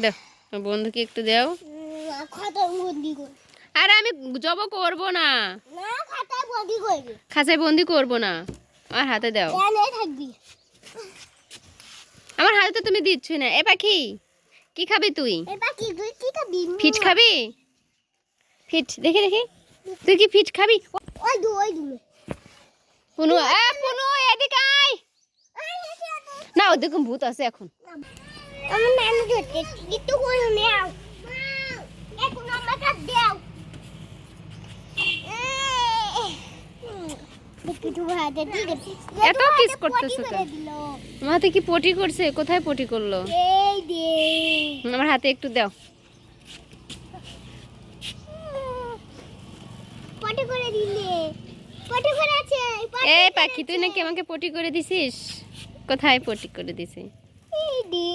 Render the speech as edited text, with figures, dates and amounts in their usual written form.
দাও বন্ধুকে একটু দাও। আরে আমি জব করব না, খাঁচায় বন্দি করব না, আমার হাতে দাও। আমার হাতে তো তুমি দিচ্ছ না। এ পাখি কি খাবি তুই? ফিট খাবি? ফিট দেখি দেখি, তুই কি ফিট খাবি? পুনু পুনু এদিকে আয় না, ও দেখুন ভূত আছে এখন। আমার নানু ধরতে একটু করে নাও, এখন আমাকে দাও। এত কিস করতেছ তো? আমার হাতে কি পটি করছে? কোথায় পটি করলো? এই দে আমার হাতে একটু দাও। পটি করে দিলে, পটি করে আছে। এ পাখি তুই নাকি আমাকে পটি করে দিছিস? কোথায় পটি করে দিছিস? এই দে